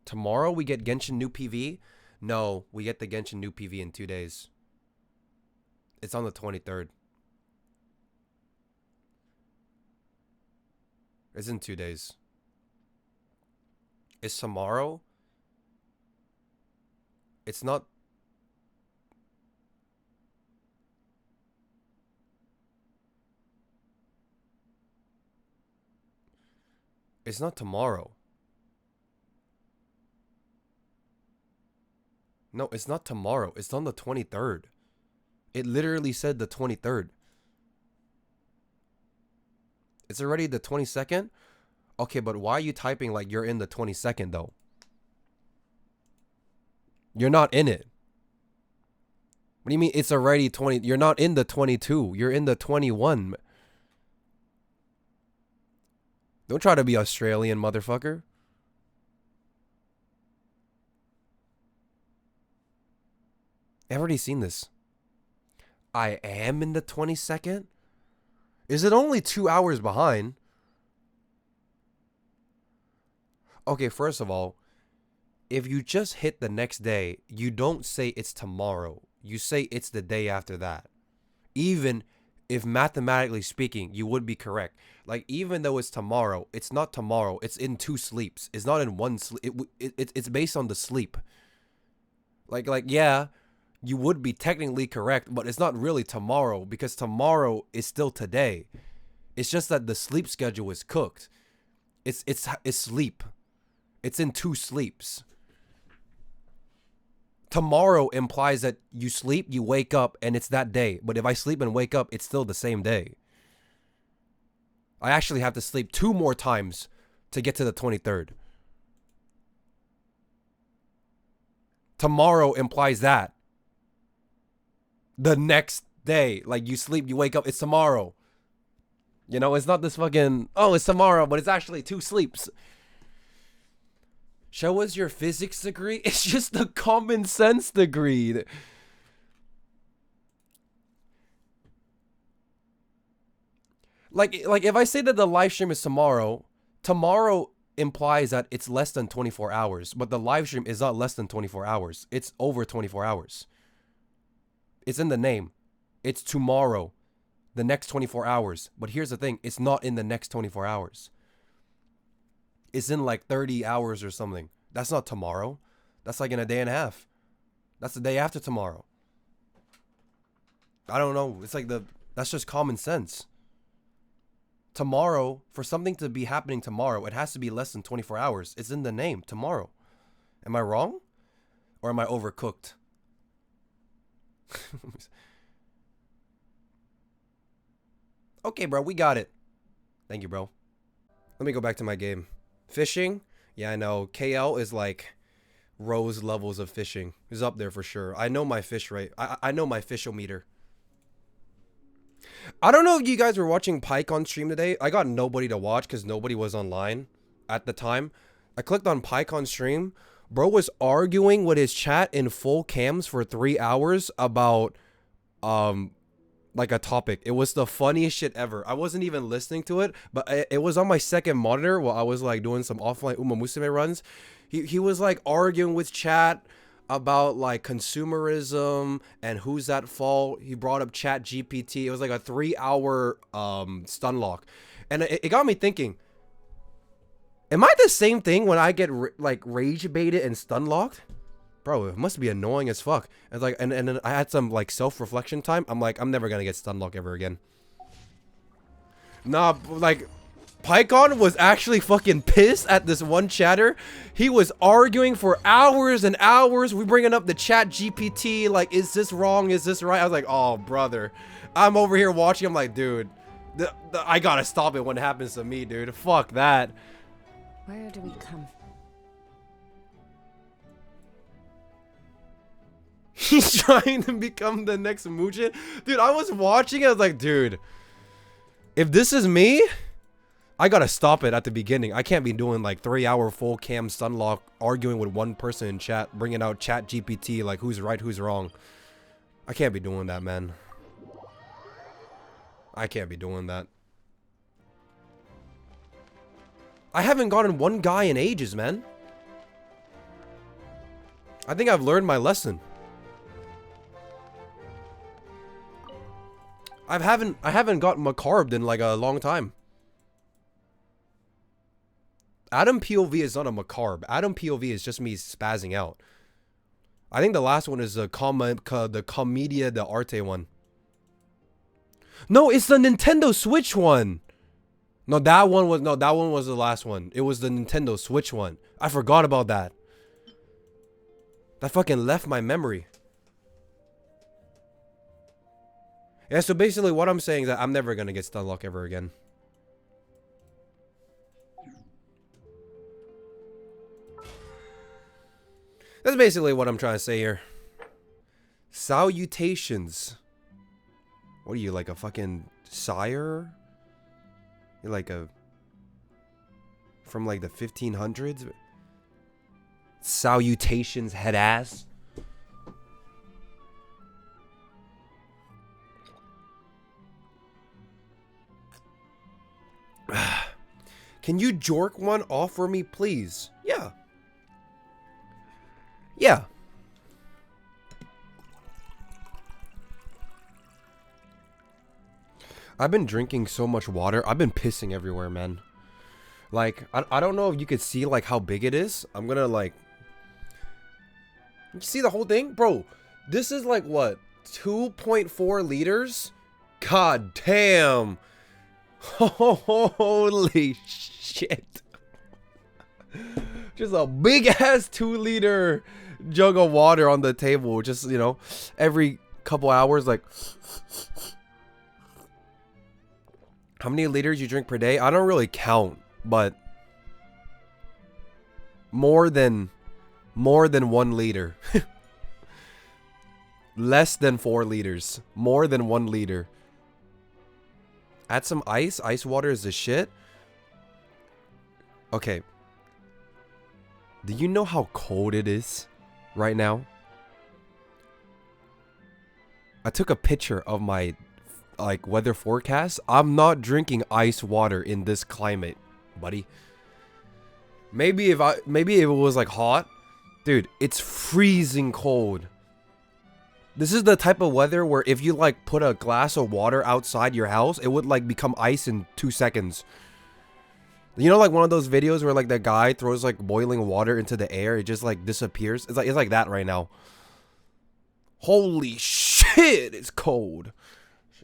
Tomorrow we get Genshin new PV? No, we get the Genshin new PV in 2 days. It's on the 23rd. It's in 2 days. It's tomorrow? It's not. It's not tomorrow. No, it's not tomorrow. It's on the 23rd. It literally said the 23rd. It's already the 22nd? Okay, but why are you typing like you're in the 22nd though? You're not in it. What do you mean it's already 20? You're not in the 22. You're in the 21. Don't try to be Australian, motherfucker. I've already seen this. I am in the 22nd? Is it only 2 hours behind? Okay, first of all, if you just hit the next day, you don't say it's tomorrow. You say it's the day after that. Even if mathematically speaking, you would be correct. Like, even though it's tomorrow, it's not tomorrow. It's in 2 sleeps. It's not in 1 sleep. It's based on the sleep. Like, yeah, you would be technically correct, but it's not really tomorrow because tomorrow is still today. It's just that the sleep schedule is cooked. It's sleep. It's in 2 sleeps. Tomorrow implies that you sleep, you wake up, and it's that day. But if I sleep and wake up, it's still the same day. I actually have to sleep 2 more times to get to the 23rd. Tomorrow implies that. The next day. Like, you sleep, you wake up, it's tomorrow. You know, it's not this fucking, oh, it's tomorrow, but it's actually 2 sleeps. Show us your physics degree. It's just a common sense degree. Like if I say that the live stream is tomorrow, tomorrow implies that it's less than 24 hours, but the live stream is not less than 24 hours. It's over 24 hours. It's in the name. It's tomorrow, the next 24 hours. But here's the thing. It's not in the next 24 hours. It's in like 30 hours or something. That's not tomorrow. That's like in a day and a half. That's the day after tomorrow. I don't know. It's like that's just common sense. Tomorrow, for something to be happening tomorrow, it has to be less than 24 hours. It's in the name, tomorrow. Am I wrong? Or am I overcooked? Okay, bro, we got it. Thank you, bro. Let me go back to my game. Fishing? Yeah, I know. KL is like Rose levels of fishing. He's up there for sure. I know my fish rate. I know my fishometer. I don't know if you guys were watching Pike on stream today. I got nobody to watch because nobody was online at the time. I clicked on Pike on stream. Bro was arguing with his chat in full cams for 3 hours about like a topic. It was the funniest shit ever. I wasn't even listening to it, but it was on my second monitor while I was like doing some offline Uma Musume runs. He was like arguing with chat about like consumerism and who's at fault. He brought up Chat GPT. It was like a 3-hour stun lock, and it got me thinking. Am I the same thing when I get like rage baited and stun locked? Bro, it must be annoying as fuck. It's like, and then I had some like self-reflection time. I'm like, I'm never gonna get stun locked ever again. Nah, like, PyCon was actually fucking pissed at this one chatter. He was arguing for hours and hours. We bringing up the Chat GPT, like, is this wrong? Is this right? I was like, oh, brother. I'm over here watching. I'm like, dude, I gotta stop it when it happens to me, dude. Fuck that. Where do we come? He's trying to become the next Mugen. Dude, I was watching it. I was like, dude, if this is me, I gotta stop it at the beginning. I can't be doing like 3-hour full cam stun lock, arguing with one person in chat, bringing out Chat GPT, like who's right, who's wrong. I can't be doing that, man. I can't be doing that. I haven't gotten one guy in ages, man. I think I've learned my lesson. I haven't gotten macarbed in like a long time. Adam POV is not a macarb. Adam POV is just me spazzing out. I think the last one is the Commedia dell'arte one. No, it's the Nintendo Switch one. No, that one was the last one. It was the Nintendo Switch one. I forgot about that. That fucking left my memory. Yeah, so basically what I'm saying is that I'm never gonna get Stunlock ever again. That's basically what I'm trying to say here. Salutations. What are you, like a fucking sire? You're like a... from like the 1500s? Salutations, head ass. Can you jork one off for me, please? Yeah. Yeah. I've been drinking so much water. I've been pissing everywhere, man. Like, I don't know if you could see, like, how big it is. I'm gonna, like... You see the whole thing? Bro, this is, like, what? 2.4 liters? God damn. Holy shit. Just a big-ass 2-liter jug of water on the table. Just, you know, every couple hours, like... How many liters you drink per day? I don't really count, but more than 1 liter. Less than 4 liters. More than 1 liter. Add some ice. Ice water is the shit. Okay. Do you know how cold it is right now? I took a picture of my like weather forecast. I'm not drinking ice water in this climate, buddy. Maybe if it was like hot, dude, it's freezing cold. This is the type of weather where if you like put a glass of water outside your house, it would like become ice in 2 seconds. You know, like one of those videos where like the guy throws like boiling water into the air, it just like disappears. It's like that right now. Holy shit, it's cold.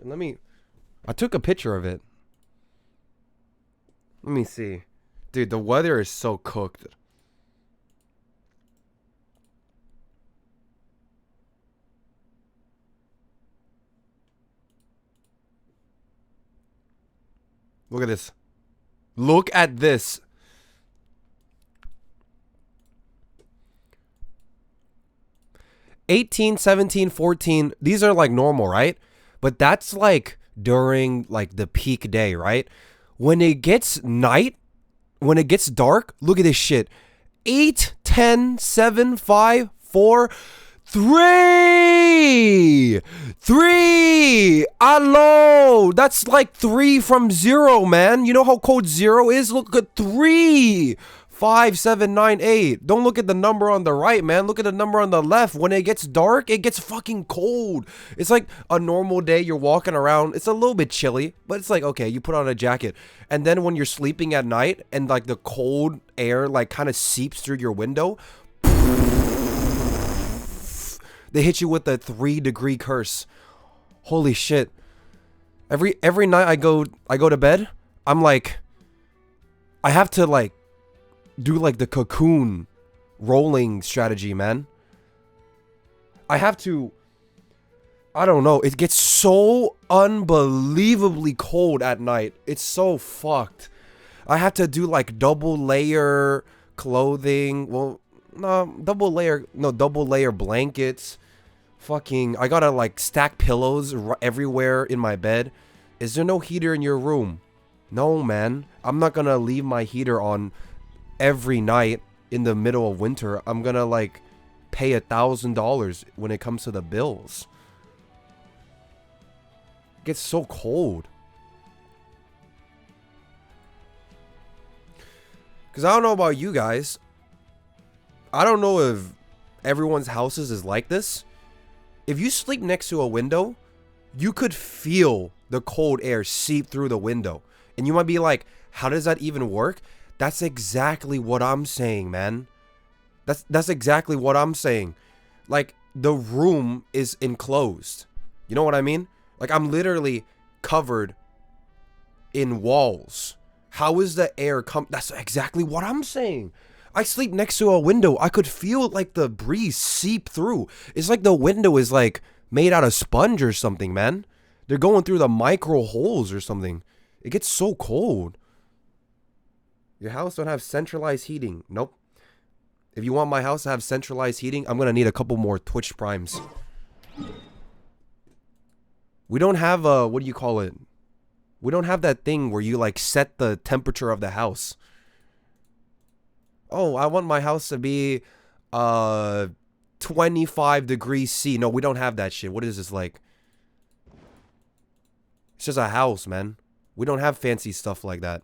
I took a picture of it. Let me see. Dude, the weather is so cooked. Look at this. Look at this. (18, 17, 14). These are like normal, right? But that's like during like the peak day, right? When it gets night, when it gets dark, look at this shit. 8, 10, 7, 5, 4, 3. Hello. That's like 3 from 0, man. You know how cold 0 is? Look at 3. 5, 7, 9, 8. Don't look at the number on the right, man. Look at the number on the left. When it gets dark, it gets fucking cold. It's like a normal day. You're walking around. It's a little bit chilly, but it's like, okay, you put on a jacket. And then when you're sleeping at night and like the cold air like kind of seeps through your window, they hit you with the 3-degree curse. Holy shit. Every night I go to bed, I'm like, I have to like do like the cocoon rolling strategy, man. I have to, I don't know, it gets so unbelievably cold at night. It's so fucked. I have to do like double layer clothing. Well, no, double layer blankets. Fucking, I gotta like stack pillows everywhere in my bed. Is there no heater in your room? No, man. I'm not gonna leave my heater on every night in the middle of winter. I'm gonna like pay $1,000 when it comes to the bills. It gets so cold. Because I don't know about you guys. I don't know if everyone's houses is like this. If you sleep next to a window, you could feel the cold air seep through the window. And you might be like, how does that even work? That's exactly what I'm saying, man. That's exactly what I'm saying. Like, the room is enclosed. You know what I mean? Like, I'm literally covered in walls. How is the air come? That's exactly what I'm saying. I sleep next to a window. I could feel like the breeze seep through. It's like the window is like made out of sponge or something, man. They're going through the micro holes or something. It gets so cold. Your house don't have centralized heating. Nope. If you want my house to have centralized heating, I'm gonna need a couple more Twitch primes. We don't have what do you call it? We don't have that thing where you like set the temperature of the house. Oh, I want my house to be 25 degrees C. No, we don't have that shit. What is this like? It's just a house, man. We don't have fancy stuff like that.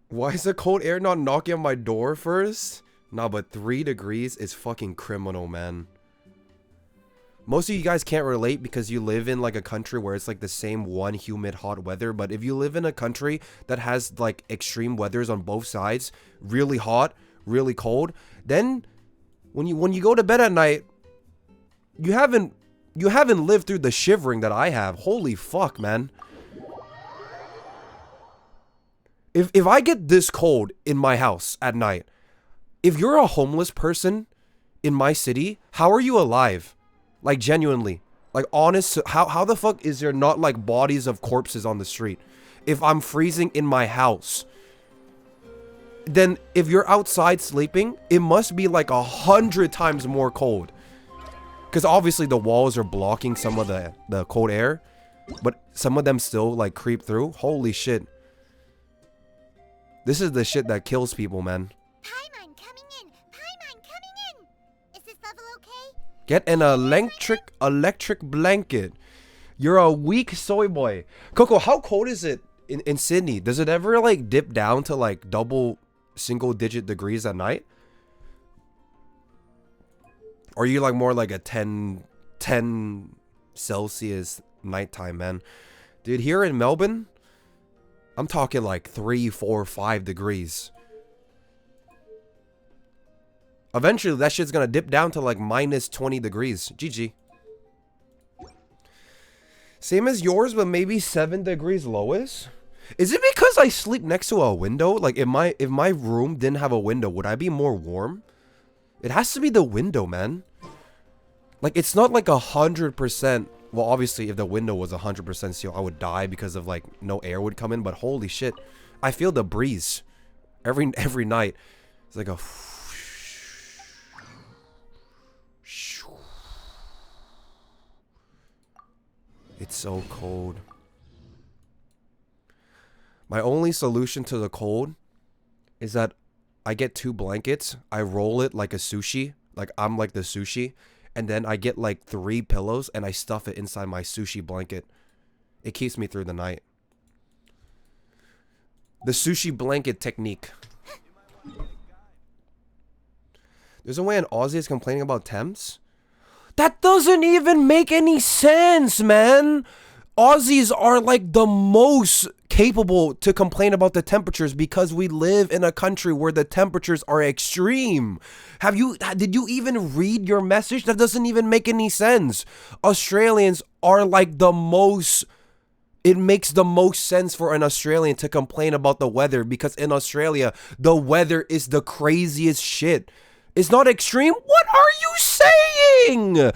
Why is the cold air not knocking on my door first? Nah, but 3 degrees is fucking criminal, man. Most of you guys can't relate because you live in like a country where it's like the same one humid hot weather. But if you live in a country that has like extreme weathers on both sides, really hot, really cold, then when you go to bed at night, you haven't lived through the shivering that I have. Holy fuck, man. If I get this cold in my house at night, if you're a homeless person in my city, how are you alive? Like, genuinely. Like, honest, how the fuck is there not like bodies of corpses on the street? If I'm freezing in my house, then if you're outside sleeping, it must be like 100 times more cold. Because obviously the walls are blocking some of the cold air, but some of them still like creep through. Holy shit. This is the shit that kills people, man. Paimon coming in. Paimon coming in. Is this level okay? Get an electric blanket. You're a weak soy boy. Coco, how cold is it in Sydney? Does it ever like dip down to like double single digit degrees at night? Or are you like more like a 10 Celsius nighttime, man? Dude, here in Melbourne, I'm talking like 3, 4, 5 degrees. Eventually, that shit's gonna dip down to like minus 20 degrees. GG. Same as yours, but maybe 7 degrees lowest? Is it because I sleep next to a window? Like, if my room didn't have a window, would I be more warm? It has to be the window, man. Like, it's not like 100%. Well, obviously, if the window was 100% sealed, I would die because of like no air would come in. But holy shit, I feel the breeze every night. It's like a. It's so cold. My only solution to the cold is that I get 2 blankets. I roll it like a sushi. Like I'm like the sushi. And then I get like 3 pillows and I stuff it inside my sushi blanket. It keeps me through the night. The sushi blanket technique. There's a way an Aussie is complaining about temps? That doesn't even make any sense, man. Aussies are like the most capable to complain about the temperatures because we live in a country where the temperatures are extreme. Did you even read your message? That doesn't even make any sense. Australians are like the most. It makes the most sense for an Australian to complain about the weather because in Australia, the weather is the craziest shit. It's not extreme? What are you saying?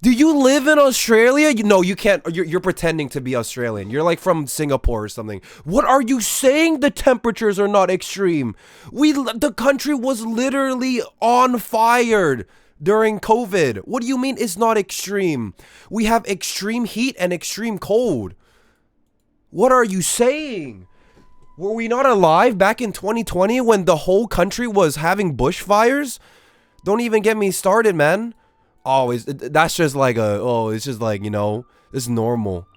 Do you live in Australia? No, you can't. You're pretending to be Australian. You're like from Singapore or something. What are you saying? The temperatures are not extreme. The country was literally on fire during COVID. What do you mean it's not extreme? We have extreme heat and extreme cold. What are you saying? Were we not alive back in 2020 when the whole country was having bushfires? Don't even get me started, man. Oh, that's just like it's just like, you know, it's normal.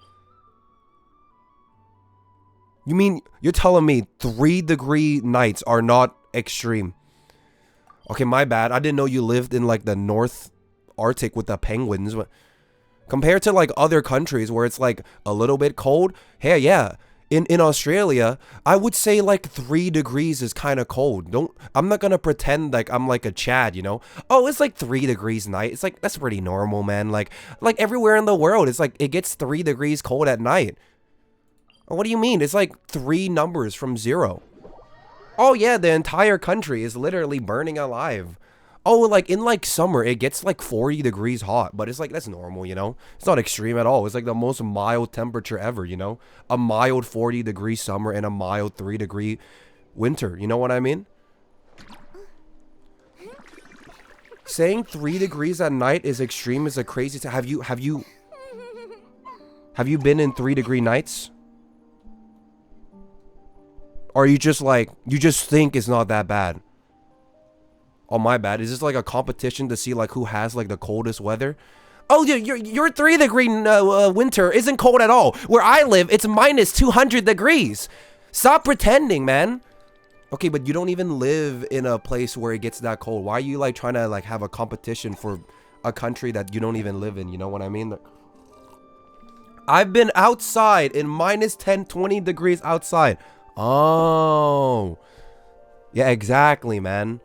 You mean you're telling me 3 degree nights are not extreme? Okay, my bad. I didn't know you lived in like the North Arctic with the penguins. But compared to like other countries where it's like a little bit cold, hey, yeah. In Australia, I would say like 3 degrees is kind of cold. I'm not gonna pretend like I'm like a Chad, you know? Oh, it's like 3 degrees night. It's like, that's pretty normal, man. Like everywhere in the world, it's like it gets 3 degrees cold at night. What do you mean? It's like 3 numbers from 0. Oh yeah, the entire country is literally burning alive. Oh, like in like summer, it gets like 40 degrees hot, but it's like, that's normal, you know? It's not extreme at all. It's like the most mild temperature ever, you know? A mild 40-degree summer and a mild 3-degree winter. You know what I mean? Saying 3 degrees at night is extreme is a crazy have you been in 3-degree nights? Or you just like, you just think it's not that bad? Oh, my bad. Is this like a competition to see like who has like the coldest weather? Oh, your 3-degree winter isn't cold at all. Where I live, it's minus 200 degrees. Stop pretending, man. Okay, but you don't even live in a place where it gets that cold. Why are you like trying to like have a competition for a country that you don't even live in? You know what I mean? I've been outside in minus 10, 20 degrees outside. Oh, yeah, exactly, man.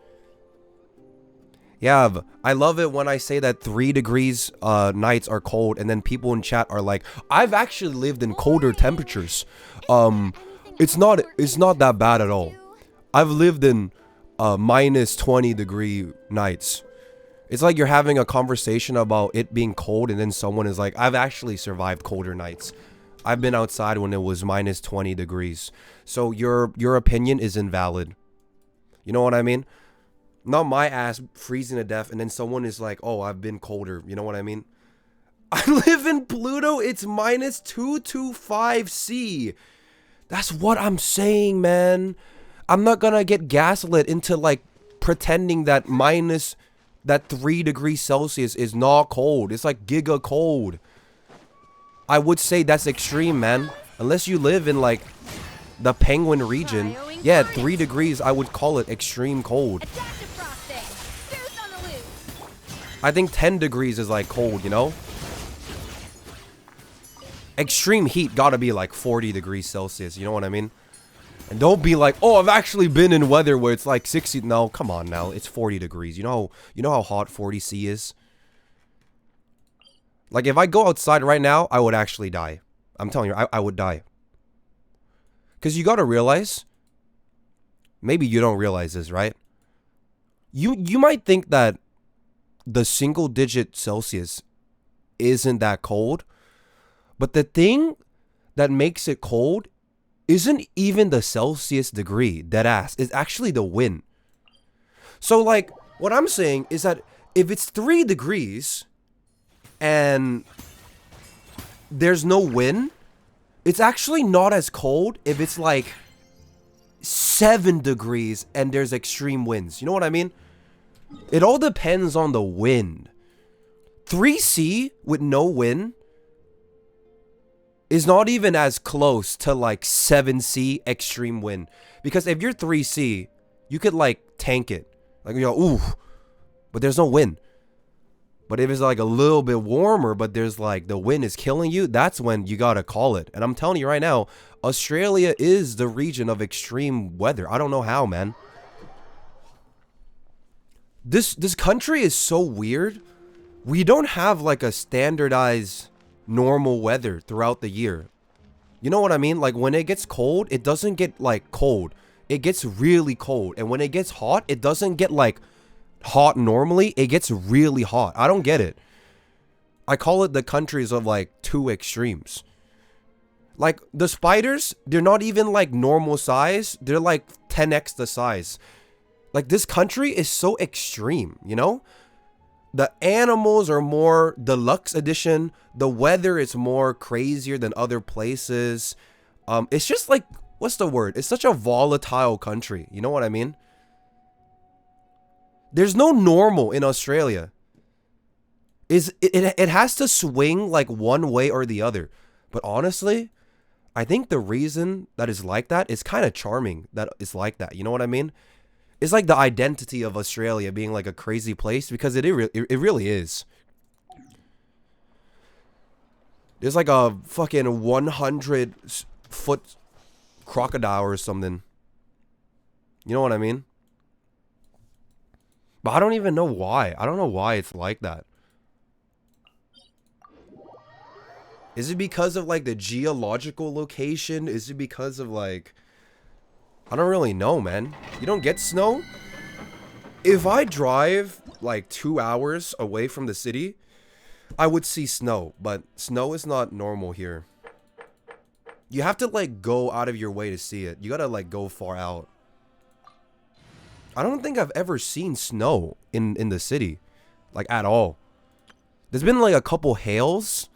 Yeah, I love it when I say that 3 degrees nights are cold, and then people in chat are like, I've actually lived in colder temperatures. It's not that bad at all. I've lived in minus 20-degree nights. It's like you're having a conversation about it being cold, and then someone is like, I've actually survived colder nights. I've been outside when it was minus 20 degrees. So your opinion is invalid. You know what I mean? Not my ass freezing to death and then someone is like, oh, I've been colder. You know what I mean? I live in Pluto. It's minus 225 C. That's what I'm saying, man. I'm not gonna get gaslit into like pretending that 3 degrees Celsius is not cold. It's like giga cold. I would say that's extreme, man. Unless you live in like the Penguin region. Yeah, 3 degrees, I would call it extreme cold. I think 10 degrees is like cold, you know? Extreme heat gotta be like 40 degrees Celsius, you know what I mean? And don't be like, oh, I've actually been in weather where it's like 60. No, come on now. It's 40 degrees. You know how hot 40 C is? Like, if I go outside right now, I would actually die. I'm telling you, I would die. Because you gotta realize, maybe you don't realize this, right? You might think that the single digit Celsius isn't that cold, but the thing that makes it cold isn't even the Celsius degree, dead ass. It's actually the wind. So like, what I'm saying is that if it's 3 degrees and there's no wind, it's actually not as cold if it's like 7 degrees and there's extreme winds. You know what I mean? It all depends on the wind. 3C with no wind is not even as close to like 7C extreme wind. Because if you're 3C, you could like tank it. Like, you know, ooh, but there's no wind. But if it's like a little bit warmer, but there's like the wind is killing you, that's when you gotta call it. And I'm telling you right now, Australia is the region of extreme weather. I don't know how, man. This country is so weird. We don't have like a standardized normal weather throughout the year. You know what I mean? Like when it gets cold, it doesn't get like cold. It gets really cold. And when it gets hot, it doesn't get like hot normally. It gets really hot. I don't get it. I call it the countries of like 2 extremes. Like the spiders, they're not even like normal size. They're like 10x the size. Like this country is so extreme, you know? The animals are more deluxe edition. The weather is more crazier than other places. It's just like, what's the word? It's such a volatile country. You know what I mean? There's no normal in Australia. It has to swing like one way or the other. But honestly, I think the reason that is like that is kind of charming that it's like that. You know what I mean? It's like the identity of Australia being like a crazy place because it really is. There's like a fucking 100-foot crocodile or something. You know what I mean? But I don't even know why. I don't know why it's like that. Is it because of like the geological location? Is it because of like... I don't really know, man. You don't get snow? If I drive like 2 hours away from the city, I would see snow. But snow is not normal here. You have to like go out of your way to see it. You gotta like go far out. I don't think I've ever seen snow in the city. Like at all. There's been like a couple hails.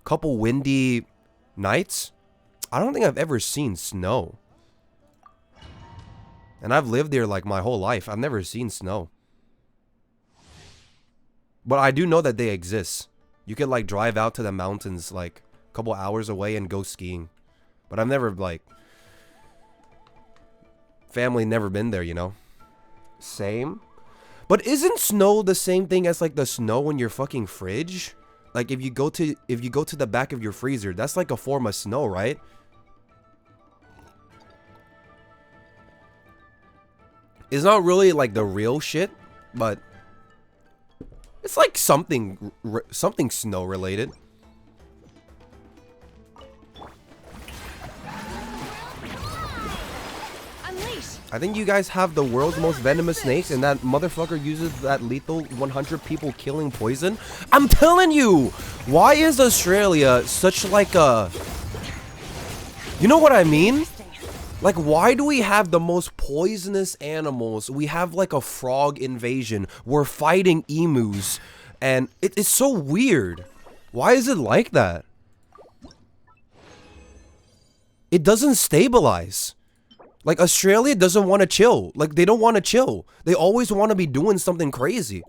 Couple windy nights. I don't think I've ever seen snow. And I've lived there like my whole life. I've never seen snow. But I do know that they exist. You could like drive out to the mountains like a couple hours away and go skiing. But I've never like... family never been there, you know? Same. But isn't snow the same thing as like the snow in your fucking fridge? Like if you go to the back of your freezer, that's like a form of snow, right? It's not really like the real shit, but it's like something snow related. I think you guys have the world's most venomous snakes, and that motherfucker uses that lethal 100 people killing poison. I'm telling you, why is Australia such like a... You know what I mean? Like, why do we have the most poisonous animals? We have like a frog invasion. We're fighting emus, and it's so weird. Why is it like that? It doesn't stabilize. Like, Australia doesn't want to chill. Like, they don't want to chill. They always want to be doing something crazy.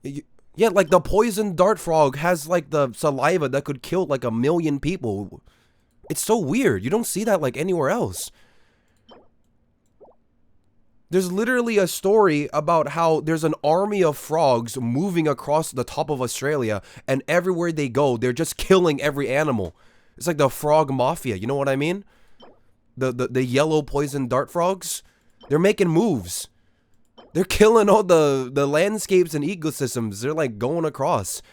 Yeah, like the poison dart frog has like the saliva that could kill like 1 million people. It's so weird. You don't see that like anywhere else. There's literally a story about how there's an army of frogs moving across the top of Australia, and everywhere they go, they're just killing every animal. It's like the frog mafia. You know what I mean? The yellow poison dart frogs, they're making moves. They're killing all the landscapes and ecosystems. They're like going across.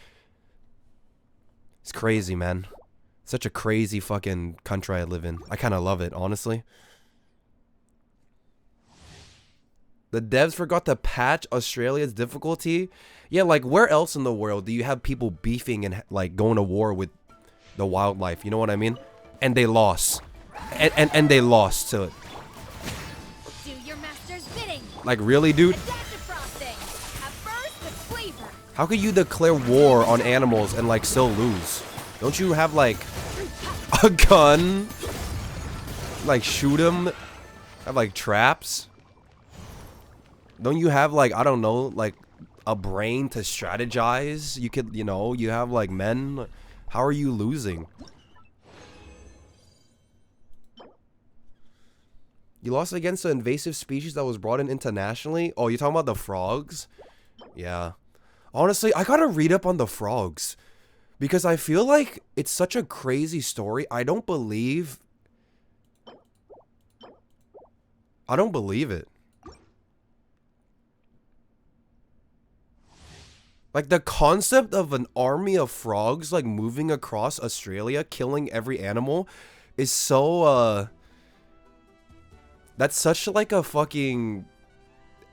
It's crazy, man. Such a crazy fucking country I live in. I kind of love it, honestly. The devs forgot to patch Australia's difficulty. Yeah, like where else in the world do you have people beefing and like going to war with the wildlife? You know what I mean? And they lost. And they lost to it. Do your master's bidding. Like really, dude? How could you declare war on animals and like still lose? Don't you have like a gun? Like shoot them? Have like traps? Don't you have like, I don't know, like a brain to strategize? You could, you know, you have like men. How are you losing? You lost against an invasive species that was brought in internationally? Oh, you're talking about the frogs? Yeah. Honestly, I gotta read up on the frogs. Because I feel like it's such a crazy story. I don't believe it. Like the concept of an army of frogs like moving across Australia, killing every animal is so that's such like a fucking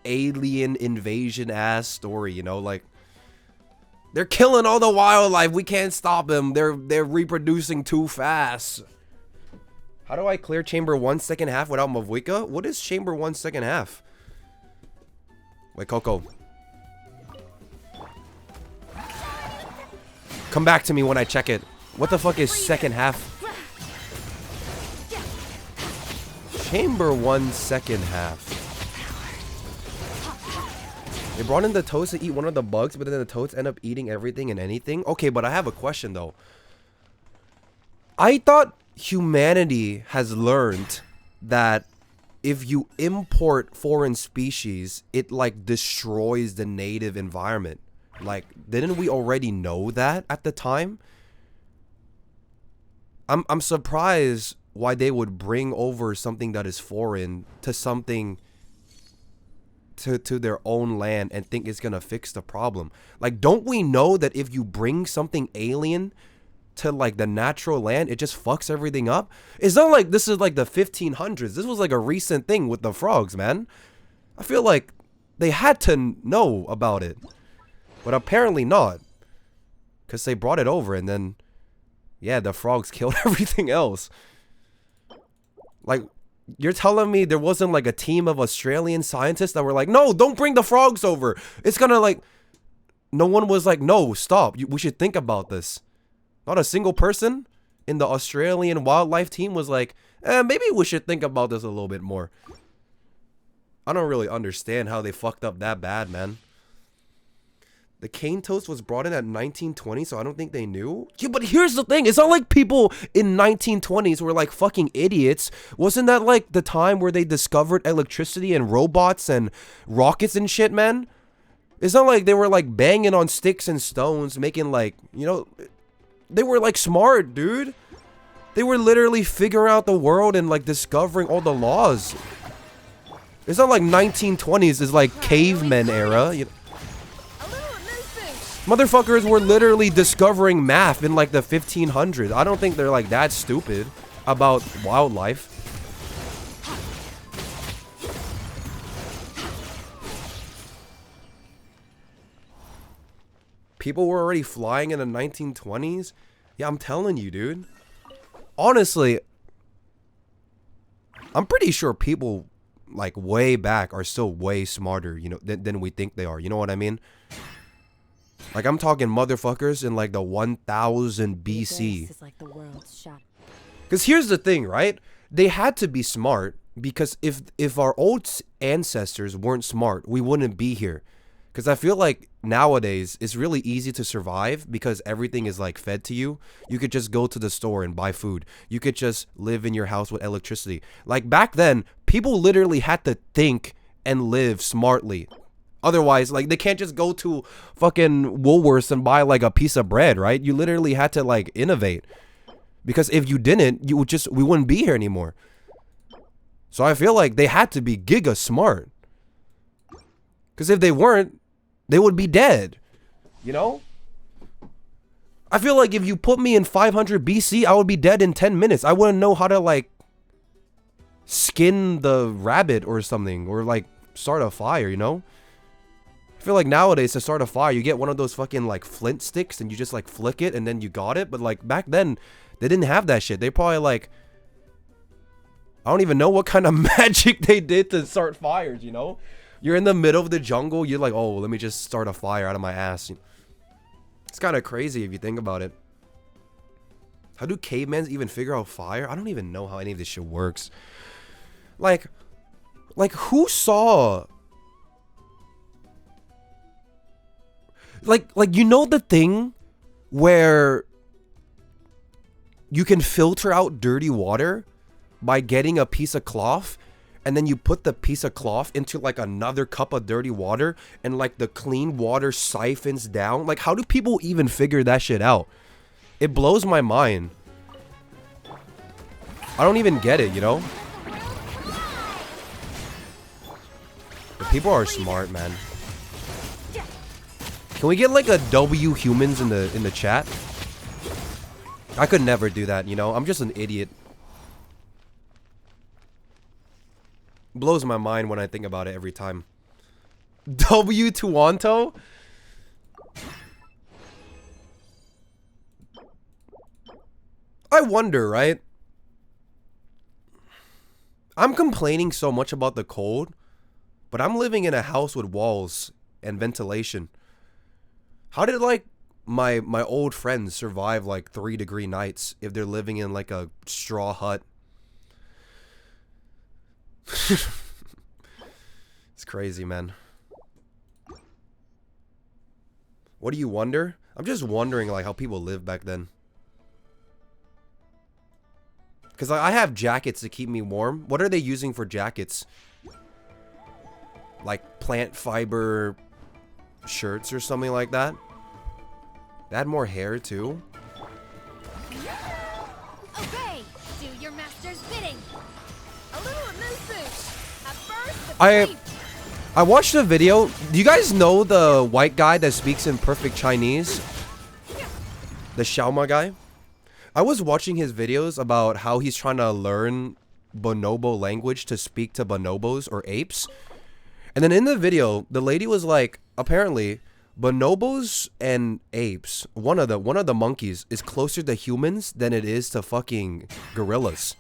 alien invasion ass story, you know, like they're killing all the wildlife. We can't stop them. They're reproducing too fast. How do I clear chamber 1 second half without Mavuika? What is chamber 1 second half? Wait, Coco. Come back to me when I check it. What the fuck is second half? Chamber 1 second half. They brought in the toads to eat one of the bugs, but then the toads end up eating everything and anything. Okay, but I have a question though. I thought humanity has learned that if you import foreign species, it like destroys the native environment. Like, didn't we already know that at the time? I'm surprised why they would bring over something that is foreign to something to their own land and think it's gonna fix the problem. Like, don't we know that if you bring something alien to like the natural land, it just fucks everything up? It's not like this is like the 1500s. This was like a recent thing with the frogs, man. I feel like they had to know about it, but apparently not, because they brought it over and then, yeah, the frogs killed everything else. Like, you're telling me there wasn't like a team of Australian scientists that were like, no, don't bring the frogs over. It's gonna like, no one was like, no, stop. We should think about this. Not a single person in the Australian wildlife team was like, maybe we should think about this a little bit more. I don't really understand how they fucked up that bad, man. The cane toast was brought in at 1920, so I don't think they knew. Yeah, but here's the thing. It's not like people in 1920s were like fucking idiots. Wasn't that like the time where they discovered electricity and robots and rockets and shit, man? It's not like they were like banging on sticks and stones, making like, you know, they were like smart, dude. They were literally figuring out the world and like discovering all the laws. It's not like 1920s is like caveman era, you know? Motherfuckers were literally discovering math in like the 1500s. I don't think they're like that stupid about wildlife. People were already flying in the 1920s? Yeah, I'm telling you, dude. Honestly, I'm pretty sure people like way back are still way smarter, you know, than we think they are. You know what I mean? Like, I'm talking motherfuckers in like the 1000 BC. Because here's the thing, right? They had to be smart, because if our old ancestors weren't smart, we wouldn't be here. Because I feel like nowadays it's really easy to survive because everything is like fed to you. You could just go to the store and buy food. You could just live in your house with electricity. Like back then, people literally had to think and live smartly. Otherwise, like, they can't just go to fucking Woolworths and buy like a piece of bread, right? You literally had to like innovate, because if you didn't, we wouldn't be here anymore. So I feel like they had to be giga smart, because if they weren't, they would be dead, you know? I feel like if you put me in 500 BC, I would be dead in 10 minutes. I wouldn't know how to like skin the rabbit or something, or like start a fire, you know? I feel like nowadays to start a fire, you get one of those fucking like flint sticks and you just like flick it and then you got it. But like back then, they didn't have that shit. They probably like, I don't even know what kind of magic they did to start fires, you know? You're in the middle of the jungle, you're like, oh, let me just start a fire out of my ass. It's kind of crazy if you think about it. How do cavemen even figure out fire? I don't even know how any of this shit works. Like who saw... Like, you know the thing where you can filter out dirty water by getting a piece of cloth, and then you put the piece of cloth into like another cup of dirty water, and like the clean water siphons down? Like, how do people even figure that shit out? It blows my mind. I don't even get it, you know? But people are smart, man. Can we get like a W humans in the chat? I could never do that, you know? I'm just an idiot. Blows my mind when I think about it every time. W Toronto? I wonder, right? I'm complaining so much about the cold, but I'm living in a house with walls and ventilation. How did like my old friends survive like 3-degree nights if they're living in like a straw hut? It's crazy, man. What do you wonder? I'm just wondering like how people lived back then. Because I have jackets to keep me warm. What are they using for jackets? Like plant fiber shirts or something like that? They had more hair too. Okay, do your master's bidding. A little mood boost. At first, I watched a video. Do you guys know the white guy that speaks in perfect Chinese? The Xiaoma guy? I was watching his videos about how he's trying to learn bonobo language to speak to bonobos or apes. And then in the video, the lady was like, apparently, bonobos and apes, one of the monkeys is closer to humans than it is to fucking gorillas.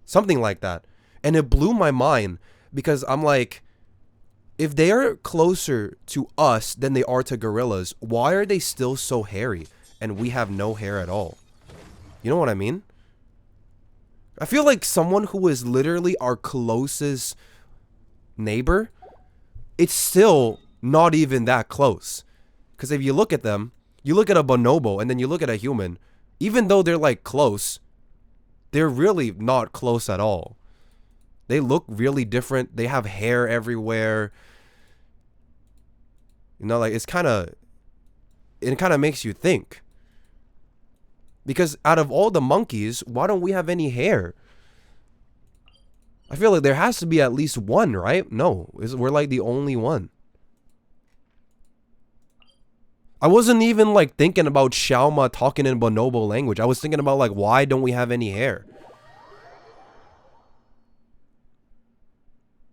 Something like that. And it blew my mind because I'm like, if they are closer to us than they are to gorillas, why are they still so hairy and we have no hair at all? You know what I mean? I feel like someone who is literally our closest neighbor, it's still not even that close. Because if you look at them, you look at a bonobo and then you look at a human, even though they're like close, they're really not close at all. They look really different. They have hair everywhere. You know, like it kind of makes you think. Because out of all the monkeys, why don't we have any hair? I feel like there has to be at least one, right? No, we're like the only one. I wasn't even like thinking about Xiaoma talking in bonobo language. I was thinking about like, why don't we have any hair?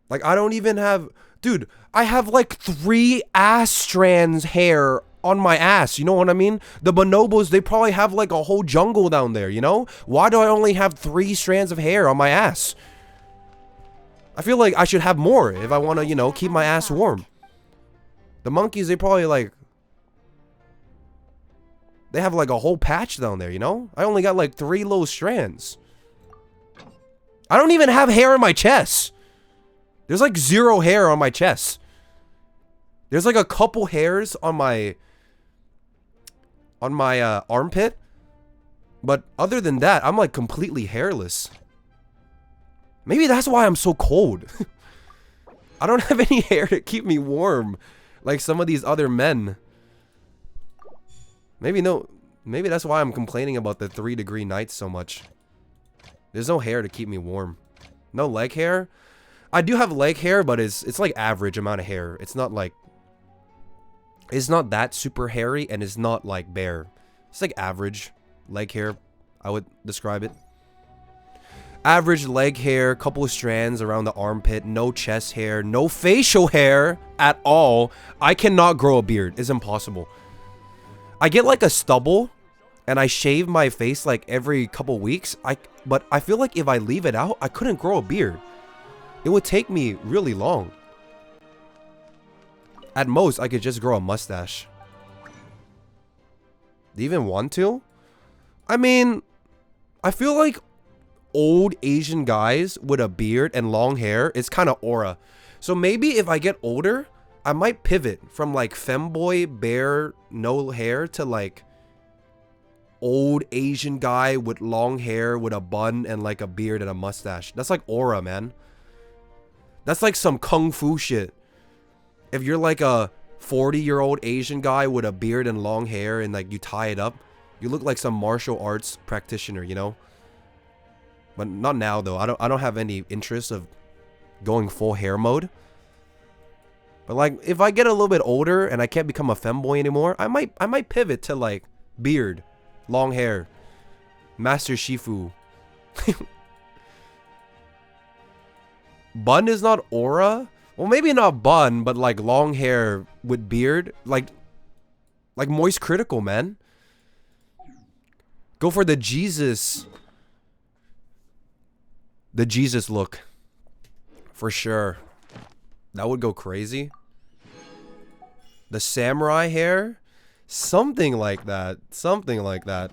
Like, I don't even have... Dude, I have like 3 ass strands hair on my ass. You know what I mean? The bonobos, they probably have like a whole jungle down there, you know? Why do I only have 3 strands of hair on my ass? I feel like I should have more if I want to, you know, keep my ass warm. The monkeys, they probably like... They have like a whole patch down there, you know? I only got like 3 little strands. I don't even have hair on my chest. There's like 0 hair on my chest. There's like a couple hairs on my armpit. But other than that, I'm like completely hairless. Maybe that's why I'm so cold. I don't have any hair to keep me warm like some of these other men. Maybe that's why I'm complaining about the 3-degree nights so much. There's no hair to keep me warm. No leg hair. I do have leg hair, but it's like average amount of hair. It's not like... It's not that super hairy, and it's not like bare. It's like average leg hair, I would describe it. Average leg hair, couple of strands around the armpit, no chest hair, no facial hair at all. I cannot grow a beard. It's impossible. I get like a stubble, and I shave my face like every couple weeks. But I feel like if I leave it out, I couldn't grow a beard. It would take me really long. At most, I could just grow a mustache. Do you even want to? I mean, I feel like old Asian guys with a beard and long hair is kind of aura. So maybe if I get older, I might pivot from like femboy, bare, no hair to like old Asian guy with long hair with a bun and like a beard and a mustache. That's like aura, man. That's like some kung fu shit. If you're like a 40-year-old Asian guy with a beard and long hair and like you tie it up, you look like some martial arts practitioner, you know? But not now though. I don't have any interest of going full hair mode. But like if I get a little bit older and I can't become a femboy anymore, I might pivot to like beard, long hair, Master Shifu. Bun is not aura. Well, maybe not bun, but like long hair with beard, like Moist Critical, man. Go for the Jesus look. For sure. That would go crazy. The samurai hair? Something like that. Something like that.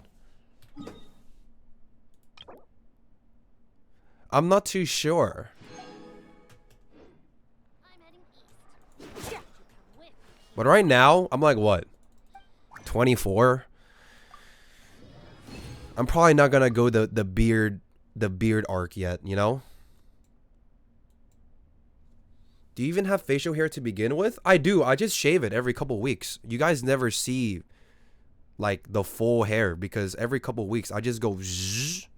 I'm not too sure. But right now, I'm like, what? 24? I'm probably not gonna go the beard the beard arc yet, you know? Do you even have facial hair to begin with? I do. I just shave it every couple weeks. You guys never see like the full hair because every couple weeks I just go zzz.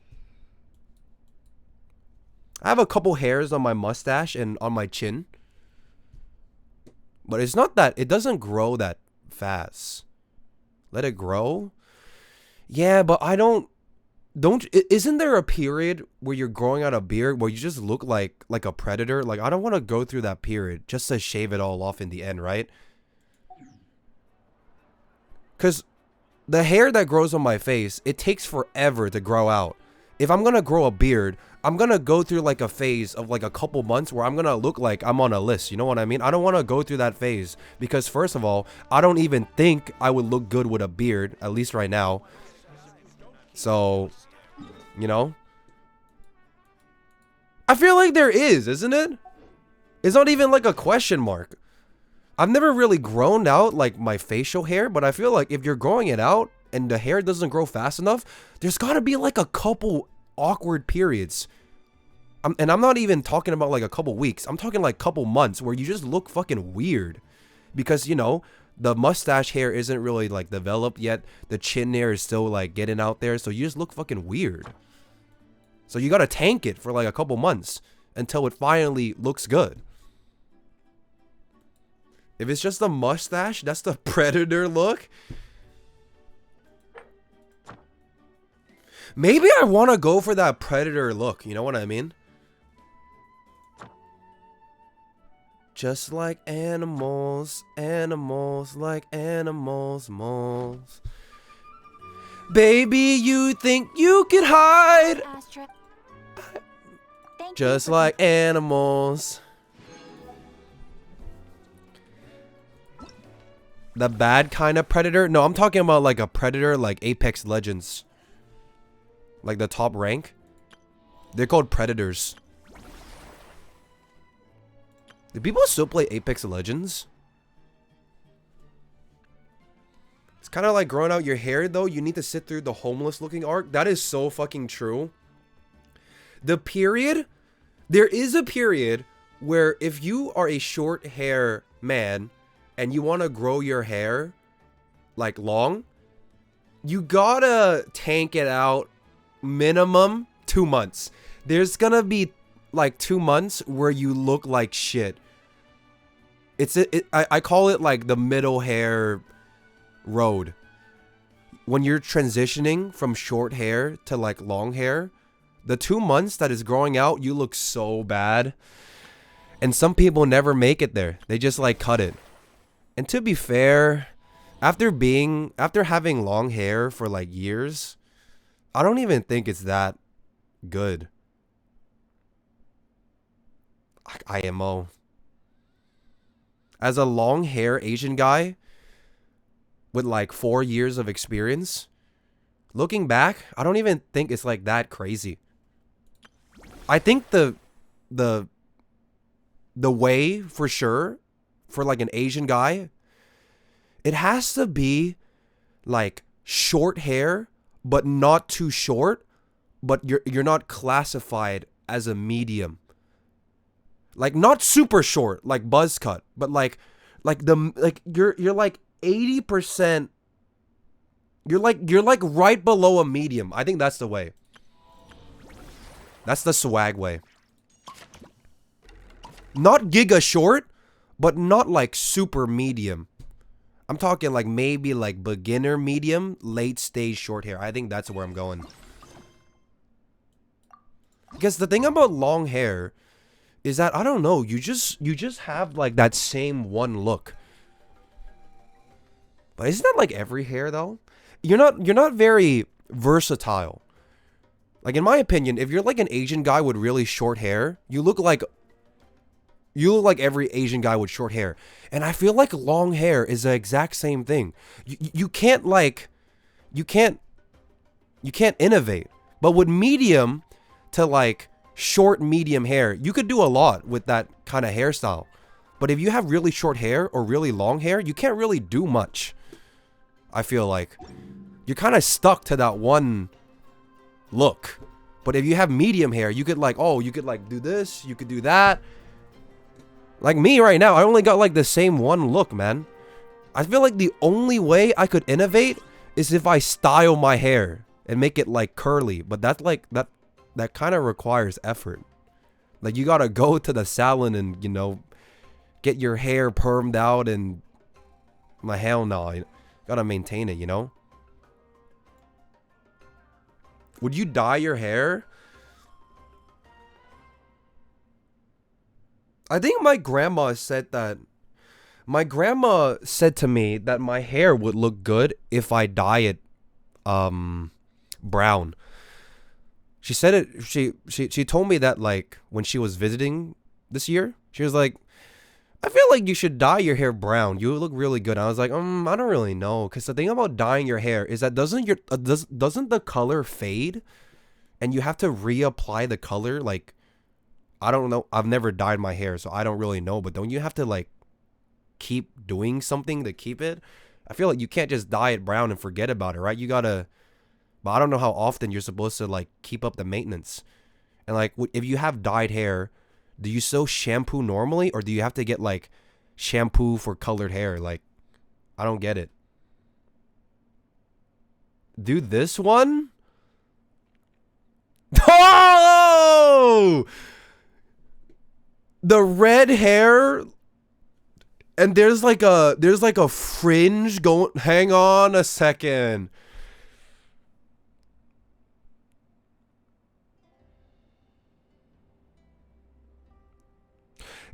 I have a couple hairs on my mustache and on my chin. But it's not that, it doesn't grow that fast. Let it grow? Yeah, but I don't, isn't there a period where you're growing out a beard where you just look like a predator? Like, I don't want to go through that period just to shave it all off in the end, right? Because the hair that grows on my face, it takes forever to grow out. If I'm going to grow a beard, I'm going to go through like a phase of like a couple months where I'm going to look like I'm on a list. You know what I mean? I don't want to go through that phase because first of all, I don't even think I would look good with a beard, at least right now. So, you know, I feel like there is, isn't it? It's not even like a question mark. I've never really grown out like my facial hair, but I feel like if you're growing it out and the hair doesn't grow fast enough, there's got to be like a couple awkward periods. And I'm not even talking about like a couple weeks. I'm talking like couple months where you just look fucking weird because, you know, the mustache hair isn't really like developed yet. The chin hair is still like getting out there. So you just look fucking weird. So you got to tank it for like a couple months until it finally looks good. If it's just a mustache, that's the predator look. Maybe I want to go for that predator look. You know what I mean? Just like animals, animals like animals, moles. Baby, you think you could hide? Astra. Thank Just you for like animals. The bad kind of predator? No, I'm talking about like a predator like Apex Legends. Like the top rank. They're called predators. Do people still play Apex Legends? It's kind of like growing out your hair though. You need to sit through the homeless looking arc. That is so fucking true. The period. There is a period where if you are a short hair man and you want to grow your hair like long, you gotta tank it out minimum 2 months. There's gonna be like 2 months where you look like shit. I call it like the middle hair road. When you're transitioning from short hair to like long hair, the 2 months that is growing out, you look so bad. And some people never make it there. They just like cut it. And to be fair, after having long hair for like years, I don't even think it's that good. Like IMO. As a long hair Asian guy with like 4 years of experience, looking back, I don't even think it's like that crazy. I think the way for sure for like an Asian guy, it has to be like short hair, but not too short, but you're not classified as a medium. Like not super short, like buzz cut, but like you're like 80%. You're like right below a medium. I think that's the way. That's the swag way. Not giga short, but not like super medium. I'm talking like maybe like beginner medium, late stage short hair. I think that's where I'm going. Because the thing about long hair is that I don't know, you just have like that same one look. But isn't that like every hair though? You're not very versatile. Like in my opinion, if you're like an Asian guy with really short hair, you look like every Asian guy with short hair. And I feel like long hair is the exact same thing. You can't innovate. But with medium to like short medium hair, you could do a lot with that kind of hairstyle. But if you have really short hair or really long hair, you can't really do much. I feel like you're kind of stuck to that one look. But if you have medium hair, you could like, oh, you could like do this, you could do that. Like me right now, I only got like the same one look, man. I feel like the only way I could innovate is if I style my hair and make it like curly. But that's like, that kind of requires effort. Like you gotta go to the salon and, you know, get your hair permed out and my hell no, you gotta maintain it, you know? Would you dye your hair? I think my grandma said that. My grandma said to me that my hair would look good if I dye it brown. She said it, she told me that like when she was visiting this year. She was like, I feel like you should dye your hair brown. You look really good. I was like, I don't really know, because the thing about dyeing your hair is that doesn't the color fade, and you have to reapply the color. Like, I don't know. I've never dyed my hair, so I don't really know. But don't you have to like keep doing something to keep it? I feel like you can't just dye it brown and forget about it, right? You gotta. But I don't know how often you're supposed to like keep up the maintenance. And like, if you have dyed hair, do you still shampoo normally, or do you have to get like shampoo for colored hair? Like, I don't get it. Do this one? Oh! The red hair, and there's like a fringe going. Hang on a second.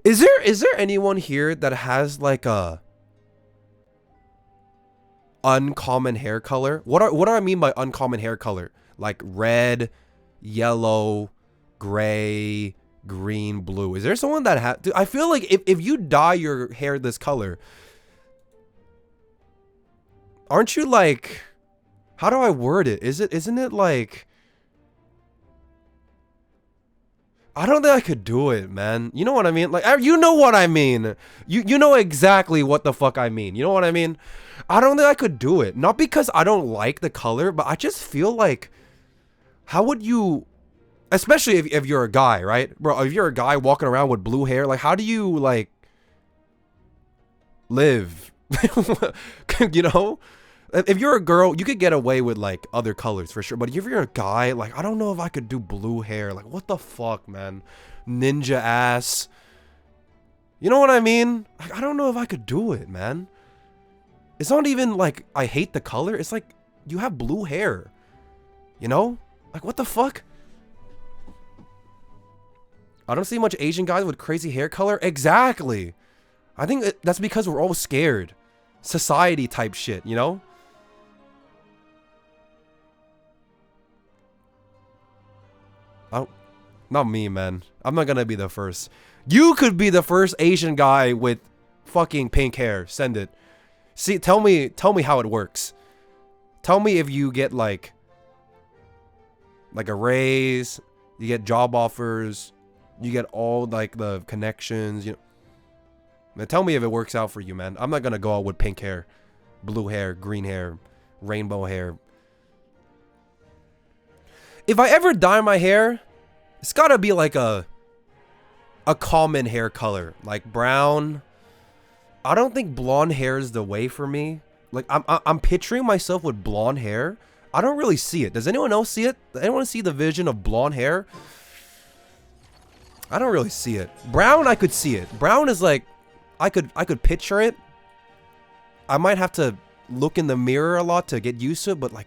Is there anyone here that has like a uncommon hair color? What do I mean by uncommon hair color? Like red, yellow, gray, green, blue. Is there someone that has? I feel like if you dye your hair this color, aren't you like? How do I word it? Isn't it like? I don't think I could do it, man. You know what I mean? Like, you know what I mean. You know exactly what the fuck I mean. You know what I mean? I don't think I could do it. Not because I don't like the color, but I just feel like, how would you, especially if you're a guy, right? Bro, if you're a guy walking around with blue hair, like, how do you, like, live? You know? If you're a girl, you could get away with like other colors for sure. But if you're a guy, like, I don't know if I could do blue hair. Like, what the fuck, man? Ninja ass. You know what I mean? Like, I don't know if I could do it, man. It's not even like I hate the color. It's like you have blue hair. You know? Like, what the fuck? I don't see much Asian guys with crazy hair color. Exactly. I think that's because we're all scared. Society type shit, you know? Not me, man. I'm not gonna be the first. You could be the first Asian guy with fucking pink hair. Send it. See, tell me how it works. Tell me if you get like a raise, you get job offers, you get all like the connections, you know. Now tell me if it works out for you, man. I'm not gonna go out with pink hair, blue hair, green hair, rainbow hair. If I ever dye my hair, it's gotta be like a common hair color, like brown. I don't think blonde hair is the way for me. Like, I'm picturing myself with blonde hair. I don't really see it. Does anyone else see it? Does anyone see the vision of blonde hair? I don't really see it. Brown, I could see it. Brown is like, I could picture it. I might have to look in the mirror a lot to get used to it, but like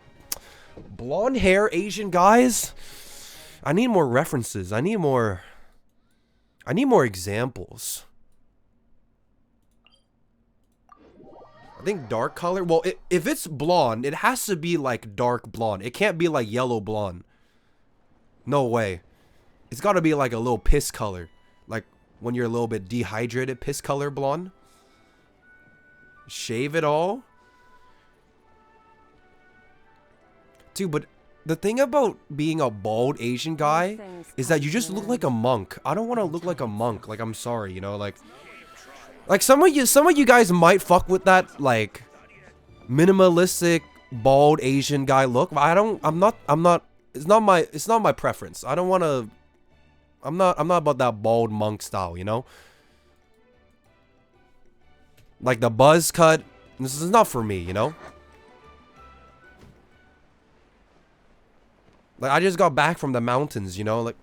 blonde hair Asian guys, I need more references. I need more examples. I think dark color. Well, if it's blonde, it has to be like dark blonde. It can't be like yellow blonde. No way. It's got to be like a little piss color. Like when you're a little bit dehydrated, piss color blonde. Shave it all. Dude, but the thing about being a bald Asian guy is that you just look like a monk. I don't want to look like a monk. Like, I'm sorry, you know, like some of you guys might fuck with that like minimalistic bald Asian guy look. But I'm not it's not my preference. I don't want to. I'm not about that bald monk style, you know. Like the buzz cut. This is not for me, you know. Like I just got back from the mountains, you know. Like